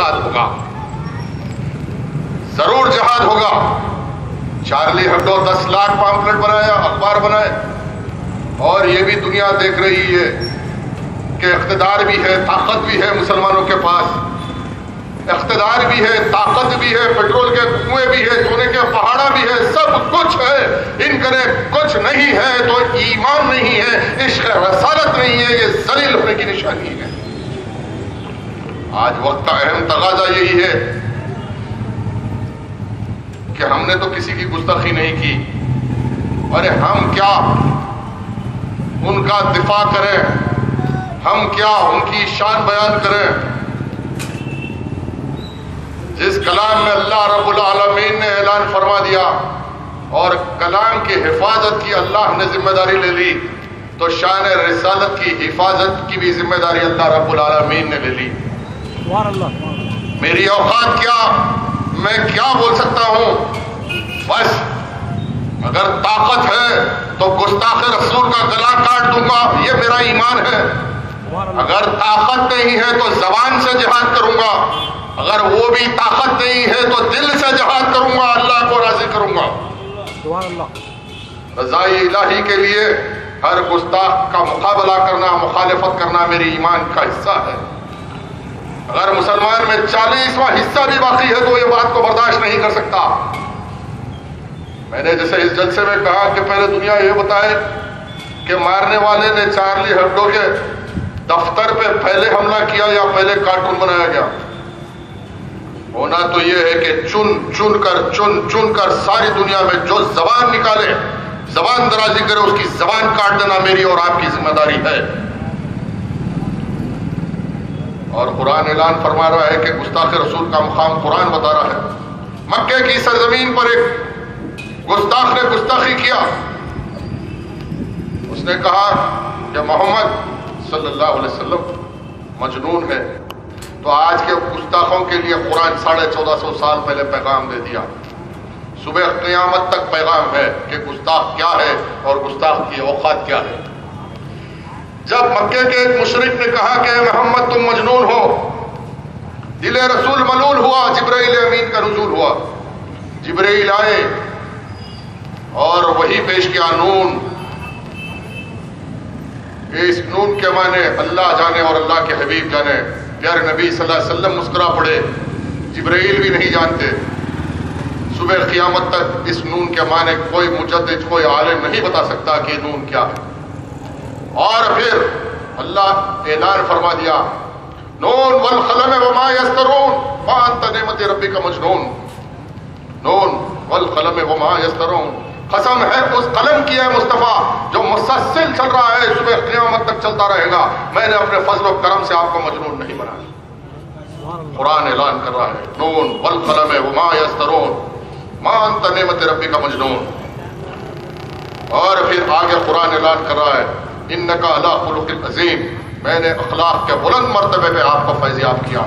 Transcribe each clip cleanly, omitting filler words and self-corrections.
جہاد ہوگا، ضرور جہاد ہوگا۔ چارلی ہیبڈو 10 لاکھ پامفلٹ بنایا، اخبار بنائے، اور یہ بھی دنیا دیکھ رہی ہے کہ اقتدار بھی ہے، طاقت بھی ہے مسلمانوں کے پاس، اقتدار بھی ہے، طاقت بھی ہے، پیٹرول کے کنویں بھی ہے، سونے کے پہاڑا بھی ہے، سب کچھ ہے، ان کرے کچھ نہیں ہے تو ایمان نہیں ہے، عشق رسالت نہیں ہے، یہ ذلیل ہونے کی نشانی ہے۔ آج وقت کا اہم تقاضا یہی ہے کہ ہم نے تو کسی کی گستاخی نہیں کی، ارے ہم کیا ان کا دفاع کریں، ہم کیا ان کی شان بیان کریں۔ جس کلام میں اللہ رب العالمین نے اعلان فرما دیا اور کلام کی حفاظت کی اللہ نے ذمہ داری لے لی، تو شان رسالت کی حفاظت کی بھی ذمہ داری اللہ رب العالمین نے لے لی۔ میری اوقات کیا، میں کیا بول سکتا ہوں؟ بس اگر طاقت ہے تو گستاخ رسول کا گلا کاٹ دوں گا، یہ میرا ایمان ہے۔ اگر طاقت نہیں ہے تو زبان سے جہاد کروں گا، اگر وہ بھی طاقت نہیں ہے تو دل سے جہاد کروں گا، اللہ کو راضی کروں گا۔ رضائی الہی کے لیے ہر گستاخ کا مقابلہ کرنا، مخالفت کرنا میری ایمان کا حصہ ہے۔ اگر مسلمان میں 40واں حصہ بھی باقی ہے تو یہ بات کو برداشت نہیں کر سکتا۔ میں نے جیسے اس جلسے میں کہا کہ پہلے دنیا یہ بتائے کہ مارنے والے نے چارلی ہیبڈو کے دفتر پہ پہلے حملہ کیا یا پہلے کارٹون بنایا گیا۔ ہونا تو یہ ہے کہ چن کر ساری دنیا میں جو زبان نکالے، زبان درازی کرے، اس کی زبان کاٹ دینا میری اور آپ کی ذمہ داری ہے۔ اور قرآن اعلان فرما رہا ہے کہ گستاخ رسول کا مقام قرآن بتا رہا ہے۔ مکے کی سرزمین پر ایک گستاخ نے گستاخی کیا، اس نے کہا کہ محمد صلی اللہ علیہ وسلم مجنون ہے، تو آج کے گستاخوں کے لیے قرآن 1450 سال پہلے پیغام دے دیا۔ صبح قیامت تک پیغام ہے کہ گستاخ کیا ہے اور گستاخ کی اوقات کیا ہے۔ جب مکے کے ایک مشرک نے کہا کہ محمد تم مجنون ہو، دل رسول ملول ہوا، جبرائیل امین کا نزول ہوا، جبرائیل آئے اور وہی پیش کیا نون۔ اس نون کے معنی اللہ جانے اور اللہ کے حبیب جانے۔ پیارے نبی صلی اللہ علیہ وسلم مسکرا پڑے، جبرائیل بھی نہیں جانتے۔ صبح قیامت تک اس نون کے معنی کوئی مجدد، کوئی عالم نہیں بتا سکتا کہ نون کیا ہے۔ اور پھر اللہ اعلان فرما دیا، نون والقلم وما یسطرون ما انت نعمت ربک مجنون۔ نون والقلم وما یسطرون، قسم ہے اس قلم کی ہے مصطفیٰ جو مسلسل چل رہا ہے، صبح قیامت تک چلتا رہے گا، میں نے اپنے فضل و کرم سے آپ کو مجنون نہیں بنایا۔ قرآن اعلان کر رہا ہے، نون والقلم وما یسطرون ما انت نعمت ربک مجنون۔ اور پھر آگے قرآن اعلان کر رہا ہے، انک علی خلق عظیم، میں نے اخلاق کے بلند مرتبے پہ آپ کو فیضیاب کیا۔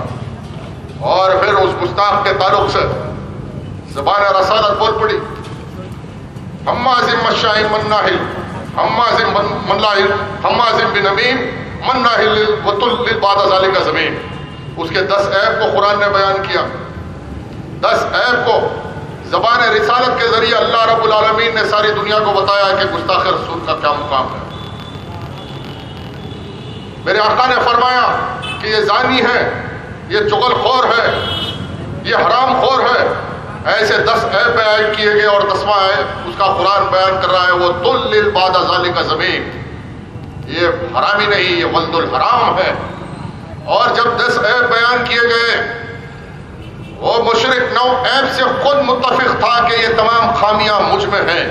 اور پھر اس گستاخ کے تعلق سے زبان رسالت بول پڑی، حماز مشاء مناع حماز مناع حماز بنمیم مناع للبطل بعد ذلك زمین۔ اس کے 10 عیب کو قرآن نے بیان کیا، 10 عیب کو زبان رسالت کے ذریعے اللہ رب العالمین نے ساری دنیا کو بتایا کہ گستاخ رسول کا کیا مقام ہے۔ میرے آقا نے فرمایا کہ یہ زانی ہے، یہ چغل خور ہے، یہ حرام خور ہے۔ ایسے 10 عیب بیان کیے گئے اور 10واں عیب اس کا قرآن بیان کر رہا ہے، وہ دل بعد ذالک زمین، یہ حرامی نہیں، یہ ولد الحرام ہے۔ اور جب 10 عیب بیان کیے گئے، وہ مشرک 9 عیب سے خود متفق تھا کہ یہ تمام خامیاں مجھ میں ہیں،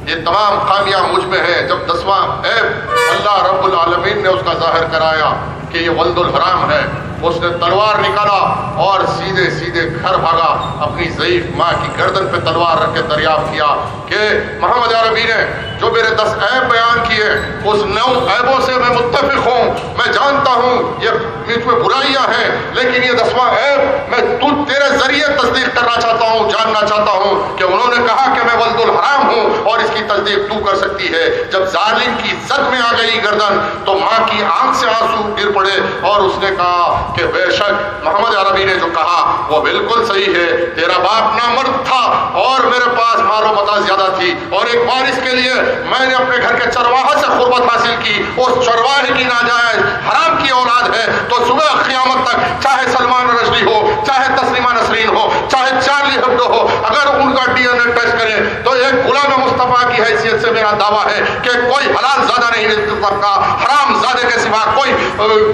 یہ تمام خامیاں مجھ میں ہیں۔ جب 10واں عیب اللہ رب العالمین نے اس کا ظاہر کرایا کہ یہ ولد الحرام ہے، اس نے تلوار نکالا اور سیدھے سیدھے گھر بھاگا، اپنی ضعیف ماں کی گردن پہ تلوار رکھ کے دریافت کیا کہ محمد عربی نے جو میرے 10 عیب بیان کیے، اس 9 عیبوں سے میں متفق ہوں، میں جانتا ہوں یہ مجھ میں برائیاں ہیں، لیکن یہ 10واں عیب میں تیرے ذریعے تصدیق کرنا چاہتا ہوں، جاننا چاہتا ہوں کہ انہوں نے کہا کہ میں ولد الحرام ہوں اور اس کی تصدیق تو کر سکتی ہے. جب ظالم کی زد میں آ گئی گردن تو ماں کی آنکھ سے آنسو گر پڑے اور اس نے کہا کہ بے شک محمد عربی نے جو کہا وہ بالکل صحیح ہے. تیرا باپ نامرد تھا اور میرے پاس مال و متاع زیادہ تھی اور ایک بار اس کے لیے میں نے اپنے گھر کے چرواہا سے قربت حاصل کی. اس چرواہے کی ناجائز حرام کی اولاد ہے تو صبح قیامت تک چاہے سلمان رشدی ہو, چاہے تسلیمہ نسرین ہو, چاہے چارلی ہبڈو ہو, اگر ان کا ڈی این اے ٹیسٹ کریں تو ایک غلام مصطفیٰ کی حیثیت سے میرا دعویٰ ہے کہ کوئی حلال زادہ نہیں ہو سکتا, حرام زادے کے سوا کوئی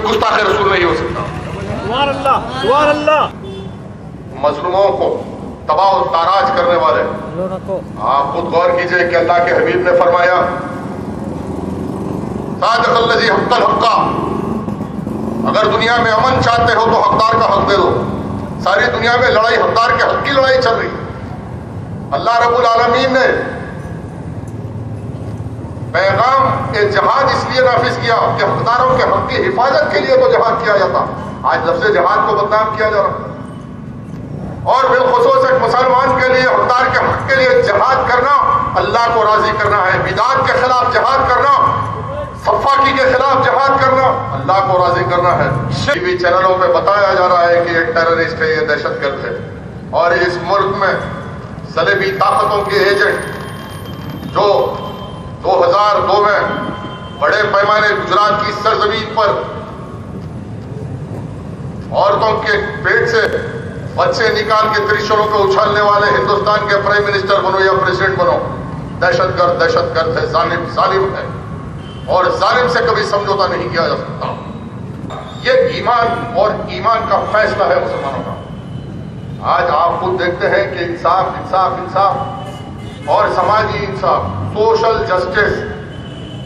گستاخ رسول نہیں ہو سکتا. سبحان اللہ, سبحان اللہ. مظلوموں کو تباہ و تاراج کرنے والے, آپ خود غور کیجئے کہ اللہ کے حبیب نے فرمایا صادق الذی حق الحق, اگر دنیا میں امن چاہتے ہو تو حقدار کا حق دے دو. ساری دنیا میں لڑائی حقدار کے حق کی لڑائی چل رہی. اللہ رب العالمین نے پیغام جہاد اس لیے نافذ کیا کہ حقداروں کے حق کی حفاظت کے لیے تو جہاد کیا جاتا. آج لفظ جہاد کو بدنام کیا جا رہا اور بالخصوص ایک مسلمان کے لیے حقدار کے حق کے لیے جہاد کرنا اللہ کو راضی کرنا ہے. بدعت کے خلاف جہاد کرنا, صفاقی کے خلاف جہاد کرنا اللہ کو راضی کرنا ہے. ٹی وی چینلوں پہ بتایا جا رہا ہے کہ یہ ٹیررسٹ ہے, یہ دہشت گرد ہے, اور اس ملک میں صلیبی طاقتوں کے ایجنٹ جو 2002 میں بڑے پیمانے گجرات کی سرزمین پر عورتوں کے پیٹ سے بچے نکال کے ترشولوں پہ اچھالنے والے ہندوستان کے پرائم منسٹر بنو یا پریزیڈنٹ بنو, دہشت گرد ہے, ظالم ہے اور ظالم سے کبھی سمجھوتا نہیں کیا جا سکتا. یہ ایمان اور ایمان کا فیصلہ ہے مسلمانوں کا. آج آپ خود دیکھتے ہیں کہ انصاف اور سماجی انصاف, سوشل جسٹس,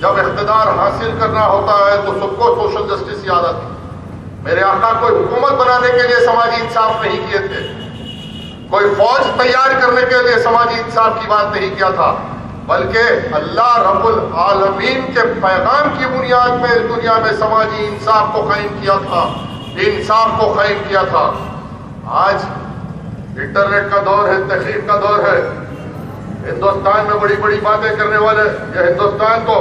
جب اقتدار حاصل کرنا ہوتا ہے تو سب کو سوشل جسٹس یاد آتی. میرے آقا کوئی حکومت بنانے کے لیے سماجی انصاف نہیں کیے تھے, کوئی فوج تیار کرنے کے لیے سماجی انصاف کی بات نہیں کیا تھا, بلکہ اللہ رب العالمین کے پیغام کی بنیاد میں اس دنیا میں سماجی انصاف کو قائم کیا تھا, انصاف کو قائم کیا تھا. آج انٹرنیٹ کا دور ہے, تحقیق کا دور ہے. ہندوستان میں بڑی بڑی باتیں کرنے والے, یہ ہندوستان تو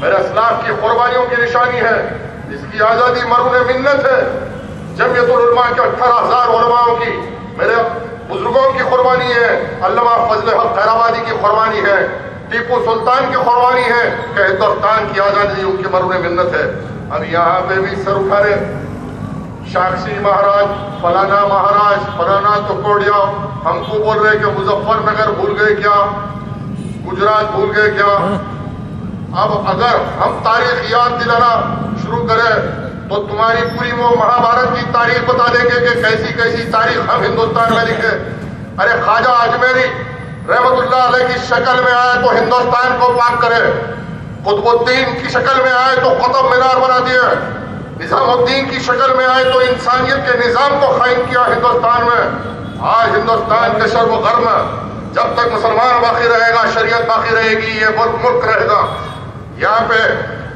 میرے اسلاف کی قربانیوں کی نشانی ہے, اس کی آزادی مرہون منت ہے. جمعیت العلماء کے 18,000 علماءوں کی, میرے بزرگوں کی قربانی ہے, علامہ فضل حق خیرآبادی کی قربانی ہے, ٹیپو سلطان کی قربانی ہے کہ ہندوستان کی آزادی ان کی مرہون منت ہے. اب یہاں پہ بھی سر اٹھارے شاکشی مہاراج, فلانا مہاراج, فلانا توکوڑیا, ہم کو بول رہے کہ مظفر نگر بھول گئے کیا, گجرات بھول گئے کیا. اب اگر ہم تاریخ یاد دلانا شروع کریں تو تمہاری پوری وہ مہابھارت کی تاریخ بتا دیں گے کہ کیسی تاریخ ہم ہندوستان میں لکھے. ارے خواجہ اجمیری رحمت اللہ علیہ کی شکل میں آئے تو ہندوستان کو پاک کرے, قطب الدین کی شکل میں آئے تو قطب مینار بنا دیے, نظام الدین کی شکل میں آئے تو انسانیت کے نظام کو قائم کیا ہندوستان میں. آج ہندوستان کے شرق و غرب میں جب تک مسلمان باقی رہے گا, شریعت باقی رہے گی, یہ ملک رہے گا. یہاں پہ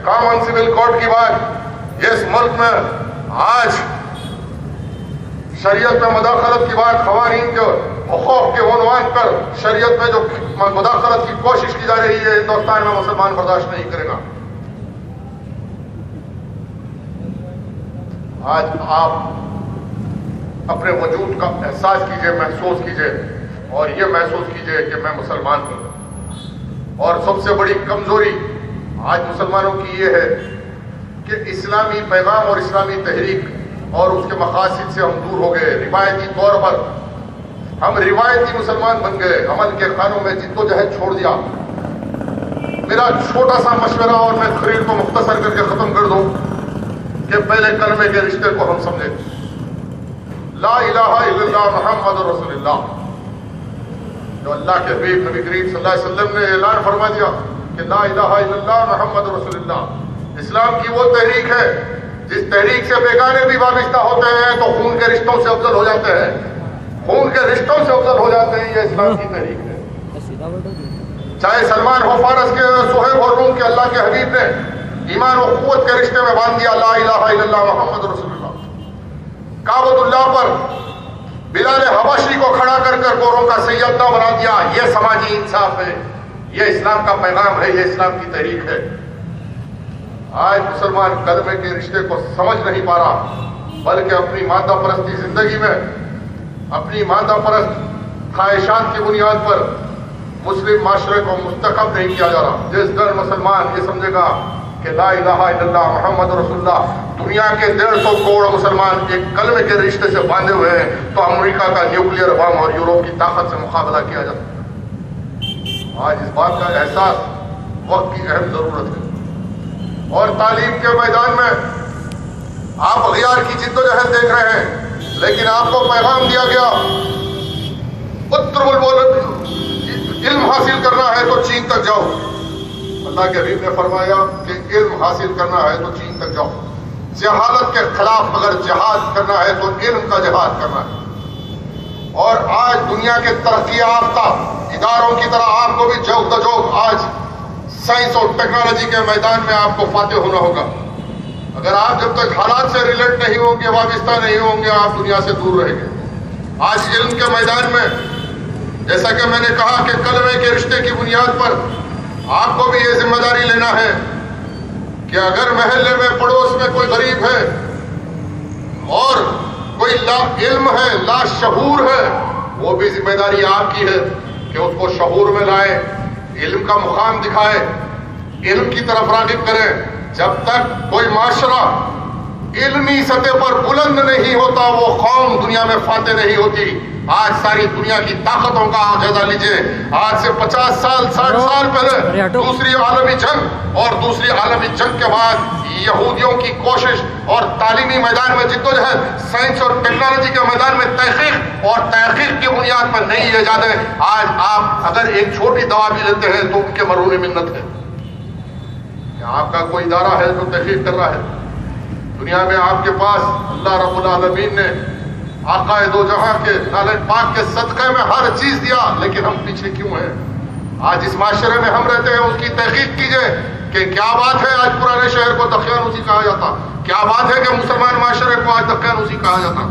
کامن سول کوڈ کی بات, اس ملک میں آج شریعت میں مداخلت کی بات, قوانین کے حقوق کے عنوان پر شریعت میں جو مداخلت کی کوشش کی جا رہی ہے, ہندوستان میں مسلمان برداشت نہیں کرے گا. آج آپ اپنے وجود کا احساس کیجئے, محسوس کیجئے اور یہ محسوس کیجئے کہ میں مسلمان ہوں. اور سب سے بڑی کمزوری آج مسلمانوں کی یہ ہے کہ اسلامی پیغام اور اسلامی تحریک اور اس کے مقاصد سے ہم دور ہو گئے. روایتی طور پر ہم روایتی مسلمان بن گئے, عمل کے خانوں میں جد و جہد چھوڑ دیا. میرا چھوٹا سا مشورہ اور میں تقریر کو مختصر کر کے ختم کر دوں کہ پہلے کلمے کے رشتے کو ہم سمجھیں. لا الہ الا اللہ محمد رسول اللہ, جو اللہ کے حبیب نبی کریم صلی اللہ علیہ وسلم نے اعلان فرما دیا کہ لا الہ الا اللہ محمد رسول اللہ. اسلام کی وہ تحریک ہے جس تحریک سے بیگانے بھی وابستہ ہوتے ہیں تو خون کے رشتوں سے افضل ہو جاتے ہیں, خون کے رشتوں سے افضل ہو جاتے ہیں. یہ اسلام کی تحریک ہے. چاہے سلمان ہو فارس کے, صہیب اور روم کے, اللہ کے حبیب نے ایمان و قوت کے رشتے میں باندھ دیا لا الہ الا اللہ محمد رسول اللہ. کعبۃ اللہ پر بلال حبشی کو کھڑا کر گوروں کا سید نہ بنا دیا. یہ سماجی انصاف ہے, یہ اسلام کا پیغام ہے، یہ اسلام کی تحریک ہے۔ آج مسلمان کلمے کے رشتے کو سمجھ نہیں پا رہا، بلکہ اپنی مادہ پرستی زندگی میں اپنی مادہ پرست خواہشات کی بنیاد پر مسلم معاشرے کو مستحکم نہیں کیا جا رہا۔ جس در مسلمان یہ سمجھے گا کہ لا الہ الا اللہ محمد رسول اللہ، دنیا کے 150 کروڑ مسلمان ایک کلمے کے رشتے سے باندھے ہوئے ہیں، تو امریکہ کا نیوکلیئر بم اور یورپ کی طاقت سے مقابلہ کیا جا سکتا ہے۔ آج اس بات کا احساس وقت کی اہم ضرورت ہے۔ اور تعلیم کے میدان میں آپ اغیار کی جدوجہد دیکھ رہے ہیں، لیکن آپ کو پیغام دیا گیا علم حاصل کرنا ہے تو چین تک جاؤ۔ اللہ کے حبیب نے فرمایا کہ علم حاصل کرنا ہے تو چین تک جاؤ۔ جہالت کے خلاف اگر جہاد کرنا ہے تو علم کا جہاد کرنا ہے۔ اور آج دنیا کے ترقی یافتہ اداروں کی طرح آپ کو بھی جوک دجوک آج سائنس اور ٹیکنالوجی کے میدان میں آپ کو فاتح ہونا ہوگا۔ اگر آپ جب تک حالات سے ریلیٹ نہیں ہوں گے، وابستہ نہیں ہوں گے، آپ دنیا سے دور رہیں گے۔ آج علم کے میدان میں جیسا کہ میں نے کہا کہ کلمے کے رشتے کی بنیاد پر آپ کو بھی یہ ذمہ داری لینا ہے کہ اگر محلے میں پڑوس میں کوئی غریب ہے اور کوئی لا علم ہے، لا شعور ہے، وہ بھی ذمہ داری آپ کی ہے کہ اس کو شعور میں لائے، علم کا مقام دکھائے، علم کی طرف راغب کریں۔ جب تک کوئی معاشرہ علمی سطح پر بلند نہیں ہوتا، وہ قوم دنیا میں فاتح نہیں ہوتی۔ آج ساری دنیا کی طاقتوں کا جائزہ لیجئے۔ آج سے 50 سال 60 سال پہلے دوسری عالمی جنگ اور دوسری عالمی جنگ کے بعد یہودیوں کی کوشش اور تعلیمی میدان میں جدوجہد، سائنس اور ٹیکنالوجی کے میدان میں تحقیق اور تحقیق کی بنیاد پر نئی ایجادیں۔ آج آپ اگر ایک چھوٹی دوا بھی لیتے ہیں تو ان کے مرہون منت ہے کہ آپ کا کوئی ادارہ ہے جو تحقیق کر رہا ہے۔ دنیا میں آپ کے پاس اللہ رب العالمین نے آقا دو جہاں کے نالے پاک کے صدقے میں ہر چیز دیا، لیکن ہم پیچھے کیوں ہیں؟ آج اس معاشرے میں ہم رہتے ہیں، اس کی تحقیق کیجئے کہ کیا بات ہے آج پرانے شہر کو دقیانوسی کہا جاتا، کیا بات ہے کہ مسلمان معاشرے کو آج دقیانوسی کہا جاتا۔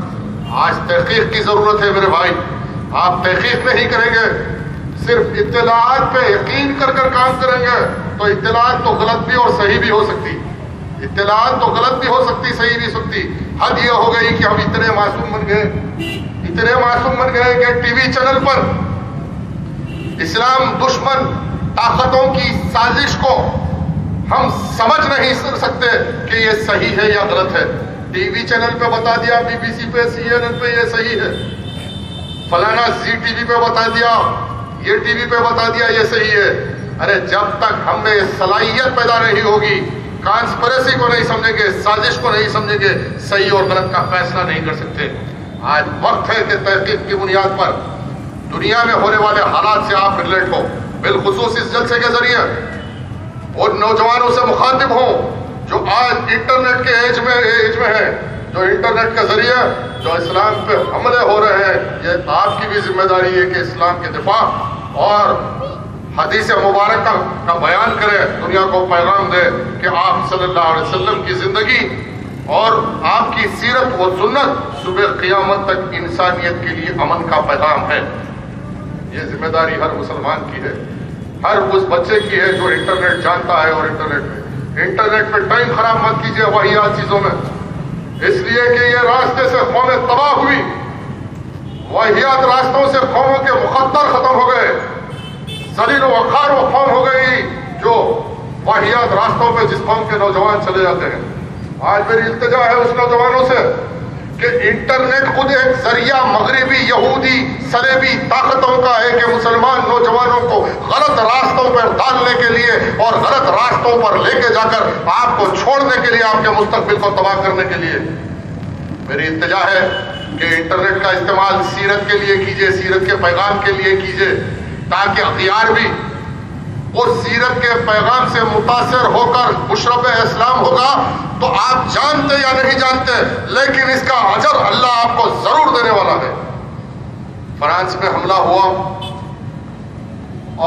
آج تحقیق کی ضرورت ہے میرے بھائی۔ آپ تحقیق نہیں کریں گے، صرف اطلاعات پہ یقین کر کر کام کریں گے تو اطلاعات تو غلط بھی اور صحیح بھی ہو سکتی، اطلاعات تو غلط بھی ہو سکتی، صحیح بھی سکتی۔ حد یہ ہو گئی کہ ہم اتنے معصوم بن گئے، اتنے معصوم بن گئے کہ ٹی وی چینل پر اسلام دشمن طاقتوں کی سازش کو ہم سمجھ نہیں سکتے کہ یہ صحیح ہے یا غلط ہے۔ ٹی وی چینل پہ بتا دیا، بی بی سی پہ، سی این این پہ یہ صحیح ہے، فلانا زی ٹی وی پہ بتا دیا، یہ ٹی وی پہ بتا دیا یہ صحیح ہے۔ ارے جب تک ہم میں صلاحیت پیدا نہیں ہوگی، کانسپریسی کو نہیں سمجھیں گے، سازش کو نہیں سمجھیں گے، صحیح اور غلط کا فیصلہ نہیں کر سکتے۔ آج وقت ہے کہ تحقیق کی بنیاد پر دنیا میں ہونے والے حالات سے آپ ریلیٹ ہو، بالخصوص اس جلسے کے ذریعے ان نوجوانوں سے مخاطب ہوں جو آج انٹرنیٹ کے ایج میں ہیں، جو انٹرنیٹ کے ذریعے جو اسلام پہ حملے ہو رہے ہیں۔ یہ آپ کی بھی ذمہ داری ہے کہ اسلام کے دفاع اور حدیث مبارکہ کا بیان کرے، دنیا کو پیغام دے کہ آپ صلی اللہ علیہ وسلم کی زندگی اور آپ کی سیرت و سنت صبح قیامت تک انسانیت کے لیے امن کا پیغام ہے۔ یہ ذمہ داری ہر مسلمان کی ہے، ہر اس بچے کی ہے جو انٹرنیٹ جانتا ہے۔ اور انٹرنیٹ پہ ٹائم خراب مت کیجیے واہیات چیزوں میں، اس لیے کہ یہ راستے سے قومیں تباہ ہوئی، واہیات راستوں سے قوموں کے مقدر ختم ہو گئے، ذلیل و وقار و قوم ہو گئی جو واہیات راستوں پہ جس قوم کے نوجوان چلے جاتے ہیں۔ آج میری التجا ہے اس نوجوانوں سے کہ انٹرنیٹ خود ایک ذریعہ مغربی یہودی صلیبی طاقتوں کا ہے کہ مسلمان نوجوانوں کو غلط راستوں پر ڈالنے کے لیے اور غلط راستوں پر لے کے جا کر آپ کو چھوڑنے کے لیے، آپ کے مستقبل کو تباہ کرنے کے لیے۔ میری التجا ہے کہ انٹرنیٹ کا استعمال سیرت کے لیے کیجئے، سیرت کے پیغام کے لیے کیجئے، تاکہ اغیار بھی اس سیرت کے پیغام سے متاثر ہو کر مشرب اسلام ہوگا تو آپ جانتے یا نہیں جانتے، لیکن اس کا اجر اللہ آپ کو ضرور دینے والا ہے۔ فرانس میں حملہ ہوا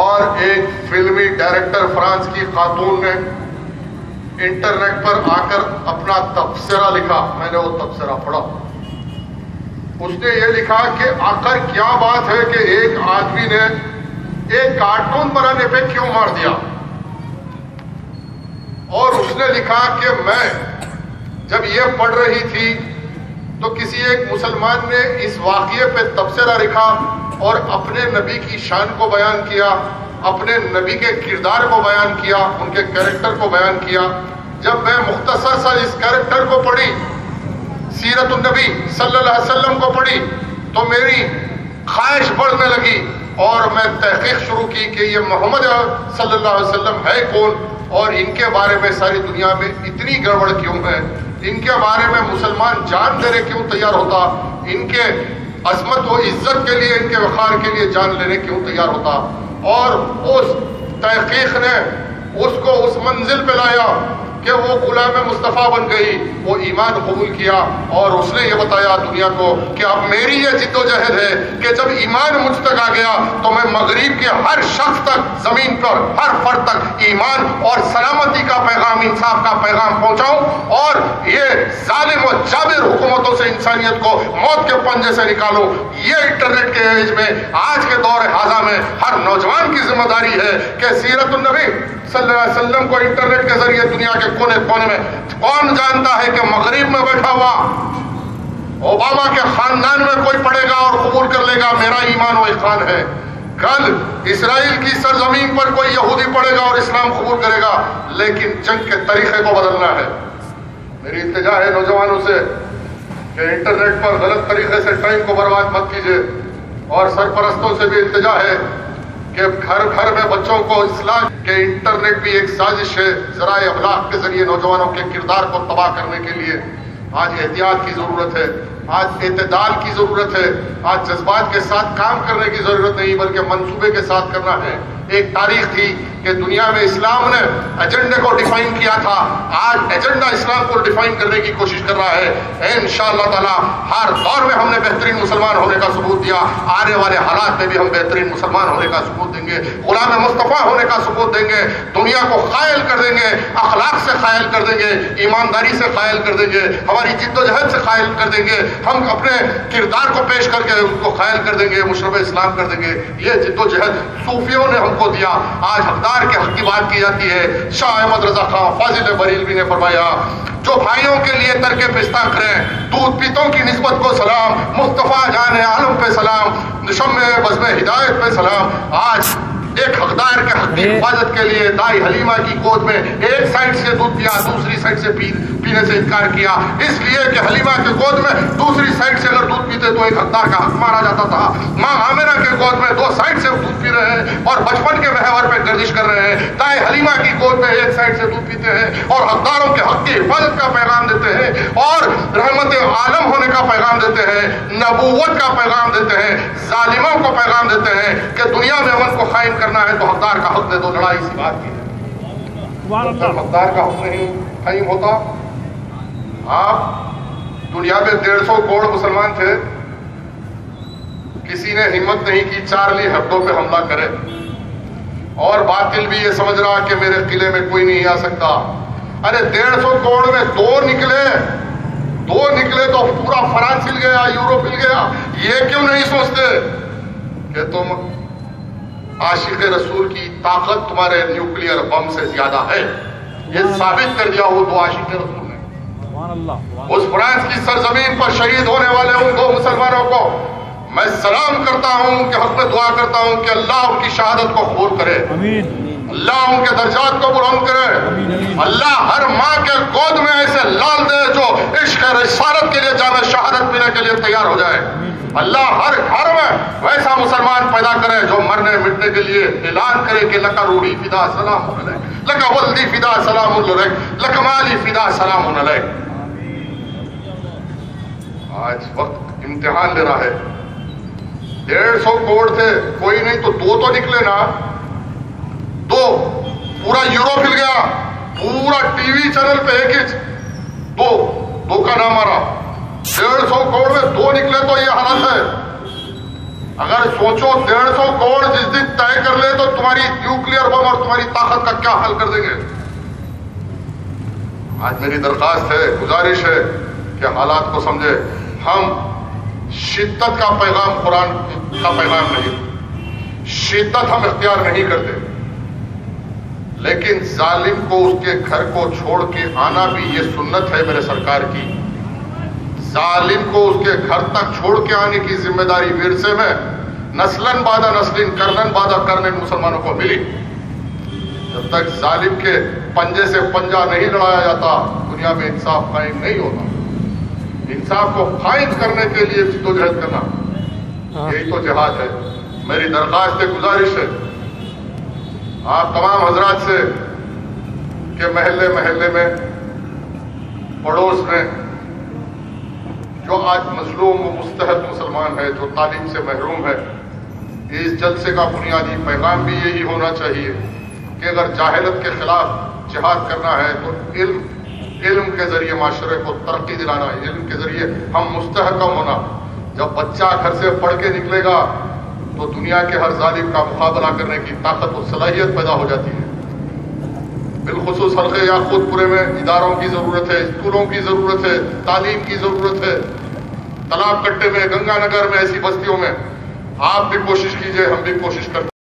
اور ایک فلمی ڈائریکٹر فرانس کی خاتون نے انٹرنیٹ پر آ کر اپنا تبصرہ لکھا، میں نے وہ تبصرہ پڑھا۔ اس نے یہ لکھا کہ آخر کیا بات ہے کہ ایک آدمی نے ایک کارٹون بنانے پہ کیوں مار دیا؟ اور اس نے لکھا کہ میں جب یہ پڑھ رہی تھی تو کسی ایک مسلمان نے اس واقعے پہ تبصرہ لکھا اور اپنے نبی کی شان کو بیان کیا، اپنے نبی کے کردار کو بیان کیا، ان کے کیریکٹر کو بیان کیا۔ جب میں مختصر سا اس کیریکٹر کو پڑھی، سیرت النبی صلی اللہ علیہ وسلم کو پڑھی، تو میری خواہش بڑھنے لگی اور میں تحقیق شروع کی کہ یہ محمد صلی اللہ علیہ وسلم ہے کون، اور ان کے بارے میں ساری دنیا میں اتنی گڑبڑ کیوں ہے، ان کے بارے میں مسلمان جان دینے کیوں تیار ہوتا، ان کے عظمت و عزت کے لیے، ان کے وقار کے لیے جان لینے کیوں تیار ہوتا۔ اور اس تحقیق نے اس کو اس منزل پہ لایا کہ وہ غلام مصطفیٰ بن گئی، وہ ایمان قبول کیا، اور اس نے یہ بتایا دنیا کو کہ اب میری یہ جد و جہد ہے کہ جب ایمان مجھ تک آ گیا تو میں مغرب کے ہر شخص تک، زمین پر ہر فرد تک ایمان اور سلامتی کا پیغام، انصاف کا پیغام پہنچاؤں، اور یہ ظالم و جابر حکومتوں سے انسانیت کو موت کے پنجے سے نکالوں۔ یہ انٹرنیٹ کے ایج میں، آج کے دور حاضر میں ہر نوجوان کی ذمہ داری ہے کہ سیرت النبی صلی اللہ علیہ وسلم کو انٹرنیٹ کے ذریعے دنیا کے کونے کونے میں، کون جانتا ہے کہ مغرب میں بیٹھا ہوا اوباما کے خاندان میں کوئی پڑھے گا اور قبول کر لے گا میرا ایمان و احسان ہے، کل اسرائیل کی سرزمین پر کوئی یہودی پڑھے گا اور اسلام قبول کرے گا، لیکن جنگ کے طریقے کو بدلنا ہے۔ میری التجا ہے نوجوانوں سے کہ انٹرنیٹ پر غلط طریقے سے ٹائم کو برباد مت کیجیے، اور سرپرستوں سے بھی التجا ہے کہ گھر گھر میں بچوں کو اصلاح کہ انٹرنیٹ بھی ایک سازش ہے ذرائع ابلاغ کے ذریعے نوجوانوں کے کردار کو تباہ کرنے کے لیے۔ آج احتیاط کی ضرورت ہے، آج اعتدال کی ضرورت ہے، آج جذبات کے ساتھ کام کرنے کی ضرورت نہیں بلکہ منصوبے کے ساتھ کرنا ہے۔ ایک تاریخ تھی کہ دنیا میں اسلام نے ایجنڈے کو ڈیفائن کیا تھا، آج ایجنڈا اسلام کو ڈیفائن کرنے کی کوشش کر رہا ہے۔ انشاءاللہ تعالی ہر دور میں ہم نے بہترین مسلمان ہونے کا ثبوت دیا، آنے والے حالات میں بھی ہم بہترین مسلمان ہونے کا ثبوت دیں گے، غلام مصطفیٰ ہونے کا ثبوت دیں گے، دنیا کو قائل کر دیں گے، اخلاق سے قائل کر دیں گے، ایمانداری سے قائل کر دیں گے، ہماری جد و جہد سے قائل کر دیں گے، ہم اپنے کردار کو پیش کر کے اس کو قائل کر دیں گے، مشرب اسلام کر دیں گے۔ یہ جد و جہد صوفیوں نے ہم کو دیا، آج حقدار کے حق کی بات کی جاتی ہے۔ شاہ احمد رضا خان فاضل بریلوی نے فرمایا جو بھائیوں کے لیے ترک پستہ کریں، دودھ پیتوں کی نسبت کو سلام، مصطفیٰ جان عالم پہ سلام، شمع بزم ہدایت پہ سلام۔ آج ایک حقدار کے حق کی حفاظت کے لیے دائی حلیمہ کی گود میں ایک سائڈ سے دودھ پیا، دوسری سائڈ سے پینے سے انکار کیا، اس لیے کہ حلیمہ کے گود میں دوسری سائڈ سے اگر دودھ پیتے تو ایک حقدار کا حق مارا جاتا تھا۔ ماں آمنہ کے گود میں دو سائڈ سے دودھ پی رہے ہیں اور بچپن کے محور پہ گردش کر رہے ہیں، دائی حلیمہ کی گود میں ایک سائڈ سے دودھ پیتے ہیں اور حقداروں کے حق کی حفاظت کا پیغام دیتے ہیں اور رحمت عالم ہونے کا پیغام دیتے ہیں، نبوت کا پیغام دیتے ہیں، ظالموں کو پیغام دیتے ہیں کہ دنیا میں امن کو قائم کرنا ہے تو حقدار کا حق دے دو۔ لڑائی سی بات کی ہے، حقدار کا حق نہیں قائم ہوتا۔ آپ دنیا میں 150 کروڑ مسلمان تھے، کسی نے ہمت نہیں کی چارلی ہیبڈو پہ حملہ کرے، اور باطل بھی یہ سمجھ رہا کہ میرے قلعے میں کوئی نہیں آ سکتا۔ ارے 150 کروڑ میں دو نکلے تو پورا فرانس ہل گیا، یورپ ہل گیا۔ یہ کیوں نہیں سوچتے کہ تم عاشق رسول کی طاقت تمہارے نیوکلیئر بم سے زیادہ ہے؟ یہ ثابت کر دیا وہ دو عاشق رسول نے۔ اس فرانس کی سرزمین پر شہید ہونے والے ان دو مسلمانوں کو میں سلام کرتا ہوں، ان کے حق میں دعا کرتا ہوں کہ اللہ ان کی شہادت کو قبول کرے، اللہ ان کے درجات کو بلند کرے، اللہ ہر ماں کے گود میں ایسے لال دے جو عشق رسالت کے لیے جامع شہادت پینے کے لیے تیار ہو جائے، اللہ ہر گھر میں ویسا مسلمان پیدا کرے جو مرنے مٹنے کے لیے اعلان کرے کہ لکا روحی فدا سلام علیک، لکا ولدی فدا سلام علیک، لکا مالی فدا سلام علیک۔ آج وقت امتحان لے رہا ہے، 150 کروڑ تھے، کوئی نہیں تو دو نکلے نا، دو پورا یوروپ ہل گیا، پورا ٹی وی چینل پہ ایک ہی دو کا نام آ رہا۔ 150 کروڑ میں دو نکلے تو یہ حالت ہے۔ اگر سوچو 150 کروڑ جس دن طے کر لے تو تمہاری نیوکلیئر بم اور تمہاری طاقت کا کیا حل کر دیں گے۔ آج میری درخواست ہے، گزارش ہے کہ حالات کو سمجھے، ہم شدت کا پیغام قرآن کا پیغام نہیں، شدت ہم اختیار نہیں کرتے، لیکن ظالم کو اس کے گھر کو چھوڑ کے آنا بھی یہ سنت ہے میرے سرکار کی۔ ظالم کو اس کے گھر تک چھوڑ کے آنے کی ذمہ داری ورثے میں نسلن بعد نسلن کرنن بعد کرنن مسلمانوں کو ملی۔ جب تک ظالم کے پنجے سے پنجہ نہیں لڑایا جاتا دنیا میں انصاف قائم نہیں ہوتا۔ انصاف کو قائم کرنے کے لیے جدوجہد کرنا یہی تو جہاد ہے۔ میری درخواست گزارش ہے آپ تمام حضرات سے کہ محلے محلے میں، پڑوس میں جو آج مظلوم و مستحق مسلمان ہے، جو تعلیم سے محروم ہے، اس جلسے کا بنیادی پیغام بھی یہی ہونا چاہیے کہ اگر جاہلت کے خلاف جہاد کرنا ہے تو علم کے ذریعے معاشرے کو ترقی دلانا ہے، علم کے ذریعے ہم مستحکم ہونا۔ جب بچہ گھر سے پڑھ کے نکلے گا تو دنیا کے ہر ظالم کا مقابلہ کرنے کی طاقت و صلاحیت پیدا ہو جاتی ہے۔ بالخصوص حلقے یاقوت پورے میں اداروں کی ضرورت ہے، اسکولوں کی ضرورت ہے، تعلیم کی ضرورت ہے۔ تالاب کٹے میں، گنگا نگر میں، ایسی بستیوں میں آپ بھی کوشش کیجئے، ہم بھی کوشش کرتے ہیں۔